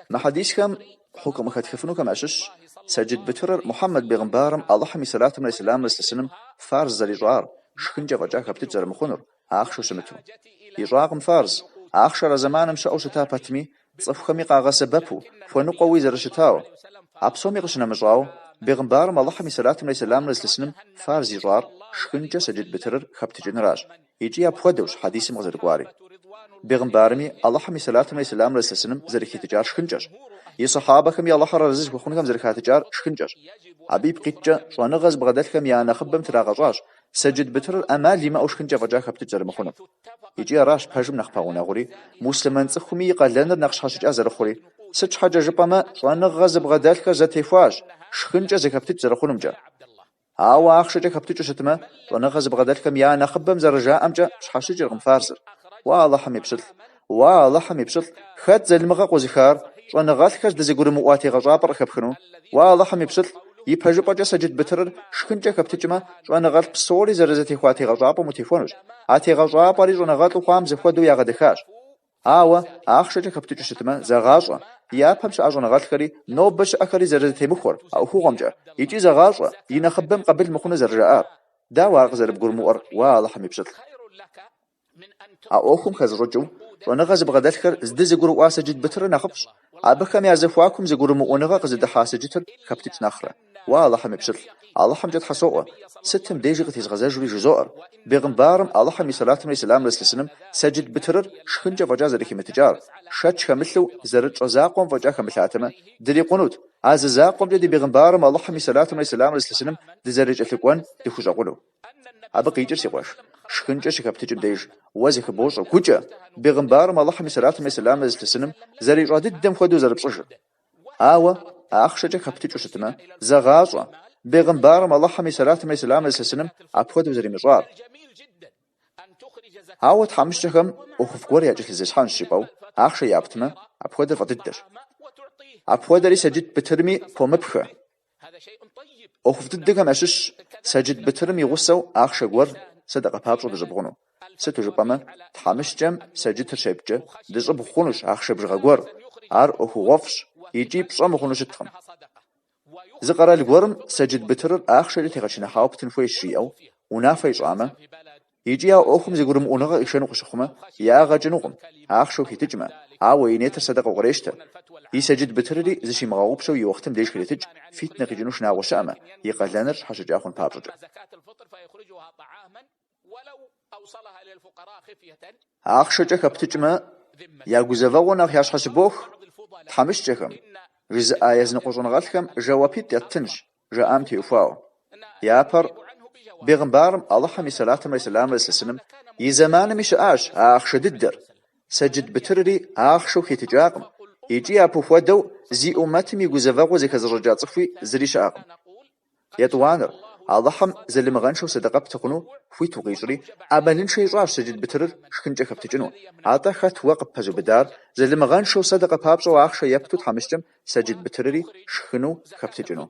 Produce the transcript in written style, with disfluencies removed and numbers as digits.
ما حديث كم حكم خفنو كم أشش سجد بتر محمد بيغمبارم الله حمي صلاة من الإسلام لسلسلم فارز زري جوار شخنجة وجاك بتجر مخنر آخشو شمتو يجاقم فارز آخشر زمانم شأو شتا باتمي صفخمي قاغا سببو فونو قوي زرشتاو عبسومي قشنا مجاو بيغمبارم الله حمي صلاة من الإسلام لسلسلم فارز يجوار شخنجة سجد بتر خبت جنراج يجي أبخدوش حديث مغزر قواري بيغمبارمي الله حمي صلاة من الإسلام لسلسلم زركي تجار شخنجش يصحابكم يا الله رزق بخونكم زركات تجار شخنجش عبيب قيتجا شوانغز بغدتكم يا نخبم تراغجاش سجد بتر أمال لما أوشخنجا وجا خبت جر مخونم يجي راش بحجم نخباونا غوري مسلمان تخمي قلنر نقش حاجة أزر خوري سج حاجة جبما شوانغز بغدتك زتيفاج شخنجا زكبت جر خونم جا هاو أخشجا خبت شتما شوانغز بغدتكم يا نخبم زرجا أمجا شحاش جرغم فارزر والله حمي بشل والله حمي بشل خد زلمغا قوزخار شوانغالكش دزيغور مواتي غجابر خبخنو والله حمي بشل يبهجو باجا سجد بتر شخنجا كبتجما شوانغال بسوري زرزتي خواتي غجابو متيفونوش آتي غجاباري شوانغال خوام زفودو يا غدخاش آوا آخشجا كبتجو شتما زغاجا يا بمش أجونغال خري نوبش أكري زرزتي مخور أو هو غمجا يجي زغاجا ينخبم قبل مخون زرجاء دا واغزر بقول مؤر والله حمي بشل أوخم خزرجو شوانغاز بغدالكر زدزيغور واسجد بتر نخبش أبكم يا زفواكم زيغور مؤونغا قزد حاسجتر كبتج نخرة والله حمي بشل الله حمجد حسوء ستم ديجي قتيز غزاجوري جزائر بيغمبارم الله حمي صلاة من الإسلام لسلسلم سجد بترر شخنجا وجا زركي متجار شاتش خمثلو زرج رزاقم وجا خمثاتما دري قنوت عز زاقم جدي بيغمبارم الله حمي صلاة من الإسلام لسلسلم دزرج أثقوان دخوش أقولو أبقى يجر سيقواش شخنجا شكبتج ديج وزيخ بوش كوجا بيغمبارم الله حمي صلاة من الإسلام لسلسلم زري رادد دم خدو زرب صجر آوا أخشجا خبتج شتما زغاجا بيغمبارم الله حمي صلاة من الإسلام لسلسلم أبخد وزري مجار آوا تحمشتكم أخف قوري أجل زيشان الشيباو أخشى يابتما أبخد الفضدش أبخد لي سجد بترمي فومبخة أخف ضدكم أشش سجد بترمي غسو أخشى قور صدق بابشو دجبغنو ستو جبما تحمشتم سجد ترشيبجة دجبغنوش أخشى بجغا قور أخو غفش يجيب صام خونوش التخم زقرا القورم سجد بتر أخشى اللي تغشنا حاوب تنفوي الشيء ونافي جامة يجي أخم زقرم ونغا إشانو قشخمة يا غاجنوغم أخشو هي تجمع عاوينيتر صدق وغريشته يسجد بتر لي زشي مغاوب شو يوختم ديش كريتج فيتنا غجنوش ناغو شامة يقلنر حاجة جاخون بابرجة أخشى جاك بتجمع يا جوزفاونا خياش حسبوخ تحمش جاكم جزء آيز نقوشون غالكم جوابيت يتنج جاء أمتي وفاو يابر بيغمبارم الله حمي صلاة من الإسلام لسلسلم يزمان مش آش آخش ددر سجد بترري آخشو كي تجاقم يجي أبو فودو زي أمتم يقوزفاو زي كزرجات صفوي زريش آقم يتوانر الله حم زل مغانشو صدقة بتقنو فوي توغيجري أبنين شي راش سجد بترر شكنجا كبتجنو عطا خات وقب بجو بدار زل مغانشو صدقة بابشو آخشو يبتو تحمشتم سجد بترري شخنو كبتجنو